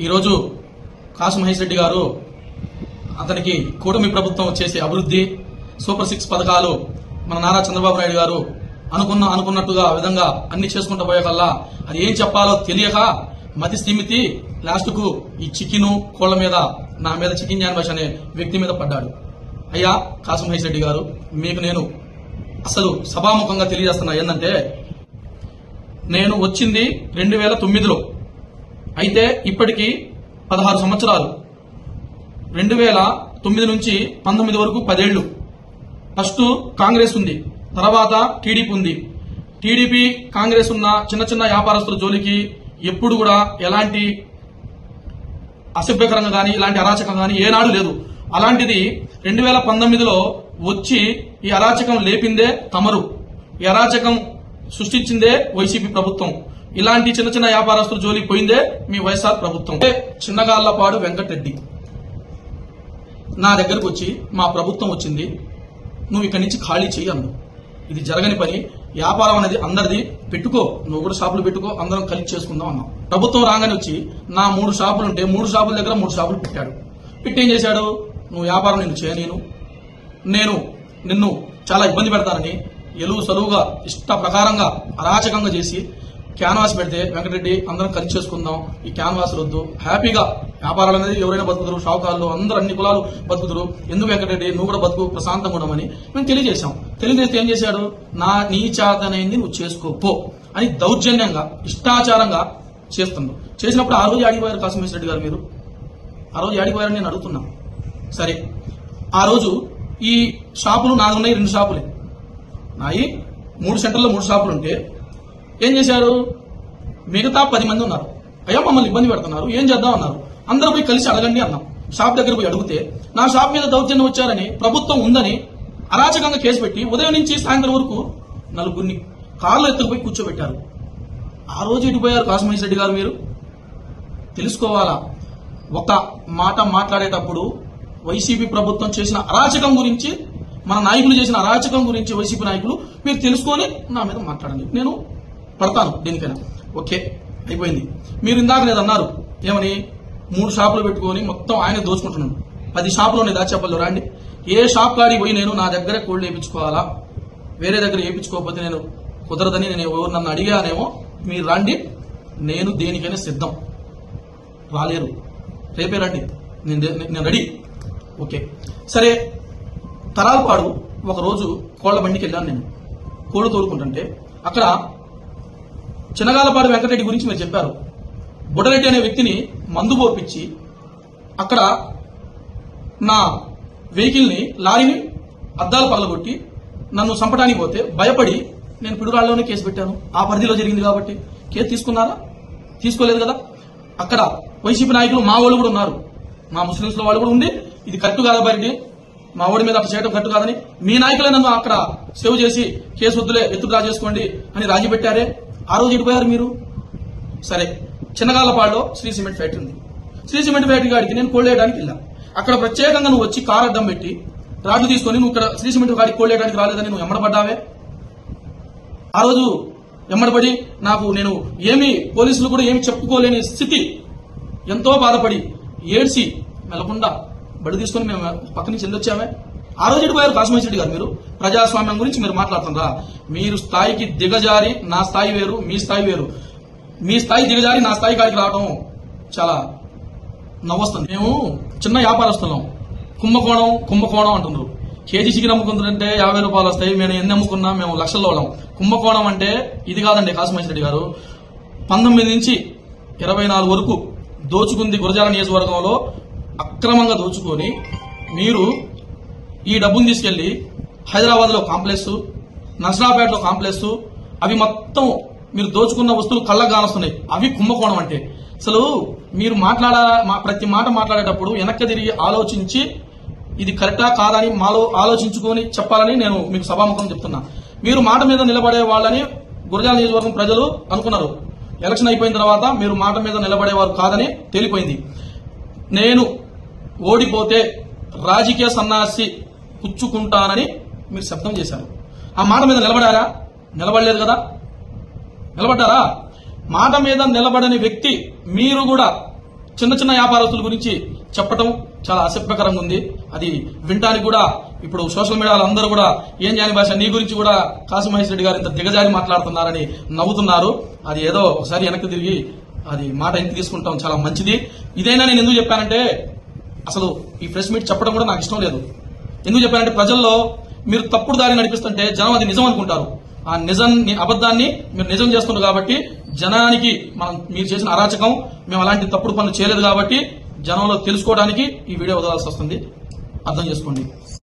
ఈరోజు కాసు మహేష్ రెడ్డి గారు అతనికి కూటమి ప్రభుత్వం చేసే అభివృద్ధి సూపర్ 6 పథకాలు మన నారా చంద్రబాబు నాయుడు గారు అనుకున్నట్టుగా విధంగా అన్ని చేసుకుంటూ పోయే కల్లా అది ఏం చెప్పాలో తెలియక మతి స్థిమితి లాస్ట్ కు ఈ చికెను కోళ్ల మీద నా మీద చికెన్ జాన్బాష్ అనే వ్యక్తి మీద పడ్డాడు. అయ్యా కాసు మహేష్ రెడ్డి గారు, మీకు నేను అసలు సభాముఖంగా తెలియజేస్తున్నా ఏంటంటే, నేను వచ్చింది 2009లో, అయితే ఇప్పటికి 16 సంవత్సరాలు. 2009 నుంచి 19 వరకు 10 ఏళ్లు. ఫస్ట్ కాంగ్రెస్ ఉంది, తర్వాత టీడీపీ ఉంది. టీడీపీ కాంగ్రెస్ ఉన్న చిన్న చిన్న వ్యాపారస్తుల జోలికి ఎప్పుడు కూడా ఎలాంటి అసభ్యకరంగా గానీ ఇలాంటి అరాచకం గానీ ఏనాడు లేదు. అలాంటిది 2019లో వచ్చి ఈ అరాచకం లేపిందే తమరు, ఈ అరాచకం సృష్టించిందే వైసీపీ ప్రభుత్వం. ఇలాంటి చిన్న చిన్న వ్యాపారస్తుల జోలికి పోయిందే మీ వైఎస్ఆర్ ప్రభుత్వం. చిన్నగాళ్లపాడు వెంకటరెడ్డి నా దగ్గరకు వచ్చి, మా ప్రభుత్వం వచ్చింది, నువ్వు ఇక్కడి నుంచి ఖాళీ చెయ్యి అన్నావు. ఇది జరగని పని, వ్యాపారం అనేది అందరిది, పెట్టుకో, నువ్వు కూడా షాపులు పెట్టుకో, అందరం కలిసి చేసుకుందాం అన్నాం. ప్రభుత్వం రాగానే వచ్చి నా 3 షాపులు ఉంటే 3 షాపుల దగ్గర 3 షాపులు పెట్టాడు. ఏం చేశాడు, నువ్వు వ్యాపారం నిన్ను చేయనీను, నేను నిన్ను చాలా ఇబ్బంది పెడతానని ఎలుగు సలువుగా ఇష్ట ప్రకారంగా అరాచకంగా చేసి క్యాన్వాస్ పెడితే, వెంకటరెడ్డి అందరం కలిసి చేసుకుందాం, ఈ క్యాన్వాస్ వద్దు, హ్యాపీగా వ్యాపారాలు అనేది ఎవరైనా బతుకుతారు, షావుకారులు అందరూ అన్ని కులాలు బతుకుతారు, ఎందుకు వెంకటరెడ్డి నువ్వు కూడా బతుకు, ప్రశాంతంగా ఉండమని మేము తెలియజేశాం. తెలియజేస్తే ఏం చేశాడు, నీ చేతనైంది నువ్వు చేసుకోపో అని దౌర్జన్యంగా ఇష్టాచారంగా చేస్తున్నావు. చేసినప్పుడు ఆ రోజు ఆడిపోయారు కాసు మహేష్ రెడ్డి గారు, మీరు ఆ రోజు ఆడిపోయారని నేను అడుగుతున్నా. సరే, ఆ రోజు ఈ షాపులు నాది ఉన్నాయి, 2 షాపులే నాయి, 3 సెంటర్లో 3 షాపులు ఉంటే ఏం చేశారు, మిగతా 10 మంది ఉన్నారు, అయ్యా మమ్మల్ని ఇబ్బంది పెడుతున్నారు, ఏం చేద్దాం అన్నారు. అందరూ పోయి కలిసి అడగండి అన్నాం. షాప్ దగ్గర పోయి అడిగితే నా షాప్ మీద దౌర్జన్యం వచ్చారని, ప్రభుత్వం ఉందని అరాచకంగా కేసు పెట్టి ఉదయం నుంచి సాయంత్రం వరకు 4 కార్లు ఎత్తుకుపోయి కూర్చోబెట్టారు. ఆ రోజు ఎటుపోయారు కాసు మహేష్ రెడ్డి గారు, మీరు తెలుసుకోవాలా. ఒక మాట మాట్లాడేటప్పుడు వైసీపీ ప్రభుత్వం చేసిన అరాచకం గురించి, మన నాయకులు చేసిన అరాచకం గురించి వైసీపీ నాయకులు మీరు తెలుసుకొని నా మీద మాట్లాడండి, నేను పడతాను దేనికైనా. ఓకే, అయిపోయింది. మీరు ఇందాక నేను అన్నారు ఏమని, 3 షాపులు పెట్టుకొని మొత్తం ఆయన దోచుకుంటున్నాను. 10 షాపులు ఉన్నాయి దాచేపల్లిలో, రండి. ఏ షాప్ కాడికి పోయి నేను నా దగ్గరే కోళ్ళు వేయించుకోవాలా, వేరే దగ్గర వేయించుకోకపోతే నేను కుదరదని నేను ఎవరు నన్ను అడిగానేమో, మీరు రండి, నేను దేనికైనా సిద్ధం. రాలేరు, రేపే రండి, నేను రెడీ. ఓకే సరే, తరాలపాడు ఒకరోజు కోళ్ల బండికి వెళ్ళాను నేను, కోళ్లు తోలుకుంటుంటే అక్కడ చిన్నగాలపాడు వెంకటరెడ్డి గురించి మీరు చెప్పారు. బుడ్డరెడ్డి అనే వ్యక్తిని మందు పోర్పించి అక్కడ నా వెహికల్ని, లారీని అద్దాలు పగలగొట్టి నన్ను చంపడానికి పోతే భయపడి నేను పిడుగాళ్ళలోనే కేసు పెట్టాను. ఆ పరిధిలో జరిగింది కాబట్టి. కేసు తీసుకున్నారా? తీసుకోలేదు కదా. అక్కడ వైసీపీ నాయకులు మా వాళ్ళు కూడా ఉన్నారు, మా ముస్లింస్ వాళ్ళు కూడా ఉండి ఇది కరెక్ట్ కాదా బరెడ్డి, మా ఓడి మీద అట్లా చేయడం కరెక్ట్ కాదని మీ నాయకులే నన్ను అక్కడ సేవ్ చేసి కేసు వద్దులే ఎత్తు డ్రా చేసుకోండి అని రాజీ పెట్టారే. ఆ రోజు ఎడిపోయారు మీరు. సరే, చిన్నగాళ్లపాడులో శ్రీ సిమెంట్ ఫ్యాక్టరీ ఉంది. శ్రీ సిమెంట్ ఫ్యాక్టరీ కాడికి నేను కోళ్ళేయడానికి వెళ్ళా. అక్కడ ప్రత్యేకంగా నువ్వు వచ్చి కారు అడ్డం పెట్టి రాడ్లు తీసుకొని నువ్వు ఇక్కడ శ్రీ సిమెంట్ కాడికి కోళ్ళేయడానికి రాలేదని నువ్వు ఎమ్మడపడ్డావే. ఆ రోజు ఎమ్మడపడి నేను ఏమి పోలీసులు కూడా ఏమి చెప్పుకోలేని స్థితి, ఎంతో బాధపడి ఏడ్చి మెలకుండా బడి తీసుకొని మేము పక్క నుంచి వెళ్ళొచ్చామే. ఆ రోజు ఎడిపోయారు కాసు మహేష్ రెడ్డి గారు. మీరు ప్రజాస్వామ్యం గురించి మీరు మాట్లాడుతున్నారా? మీరు స్థాయికి దిగజారి, నా స్థాయి వేరు, మీ స్థాయి వేరు. మీ స్థాయి దిగజారి నా స్థాయి కాడికి రావడం చాలా నవ్వొస్తుంది. మేము చిన్న వ్యాపారస్తున్నాం, కుంభకోణం అంటున్నారు. కేజీ చికెన్ అమ్ముకుంటుంటే 50 రూపాయలు వస్తాయి, మేము ఎన్ని అమ్ముకున్నా మేము లక్షల్లో వాళ్ళం. కుంభకోణం అంటే ఇది కాదండి కాసు మహేష్ రెడ్డి గారు. 19 నుంచి 24 వరకు దోచుకుంది గురజాల నియోజకవర్గంలో. అక్రమంగా దోచుకొని మీరు ఈ డబ్బును తీసుకెళ్లి హైదరాబాద్ లో కాంప్లెక్స్, నర్సరాపేటలో కాంప్లెక్స్, అవి మొత్తం మీరు దోచుకున్న వస్తువులు కళ్ళకు కానొస్తున్నాయి. అవి కుంభకోణం అంటే. అసలు మీరు ప్రతి మాట మాట్లాడేటప్పుడు వెనక్కి తిరిగి ఆలోచించి ఇది కరెక్టా కాదా అని మాలో ఆలోచించుకొని చెప్పాలని నేను మీకు సభాముఖం చెప్తున్నా. మీరు మాట మీద నిలబడే వాళ్ళని గురజాల నియోజకవర్గం ప్రజలు అనుకున్నారు. ఎలక్షన్ అయిపోయిన తర్వాత మీరు మాట మీద నిలబడేవారు కాదని తేలిపోయింది. నేను ఓడిపోతే రాజకీయ సన్నాసి పుచ్చుకుంటానని మీరు శబ్దం చేశారు. ఆ మాట మీద నిలబడారా? నిలబడలేదు కదా. నిలబడ్డారా? మాట మీద నిలబడని వ్యక్తి మీరు కూడా చిన్న చిన్న వ్యాపారస్తుల గురించి చెప్పటం చాలా అసభ్యకరంగా ఉంది. అది వినటానికి కూడా ఇప్పుడు సోషల్ మీడియాలో అందరూ కూడా ఏం జాని భాష నీ గురించి కూడా కాశీ మహేష్ రెడ్డి గారు ఇంత దిగజారి మాట్లాడుతున్నారని నవ్వుతున్నారు. అది ఏదో ఒకసారి వెనక్కి తిరిగి అది మాట ఇంటికి తీసుకుంటాం చాలా మంచిది. ఇదైనా నేను ఎందుకు చెప్పానంటే అసలు ఈ ప్రెస్ మీట్ చెప్పడం కూడా నాకు ఇష్టం లేదు. ఎందుకు చెప్పానంటే ప్రజల్లో మీరు తప్పుడు దారి నడిపిస్తుంటే జనం అది నిజం అనుకుంటారు. ఆ అబద్దాన్ని మీరు నిజం చేస్తున్నారు కాబట్టి జనానికి మీరు చేసిన అరాచకం మేము అలాంటి తప్పుడు పనులు చేయలేదు కాబట్టి జనంలో తెలుసుకోవడానికి ఈ వీడియో వదలాల్సి వస్తుంది. అర్థం చేసుకోండి.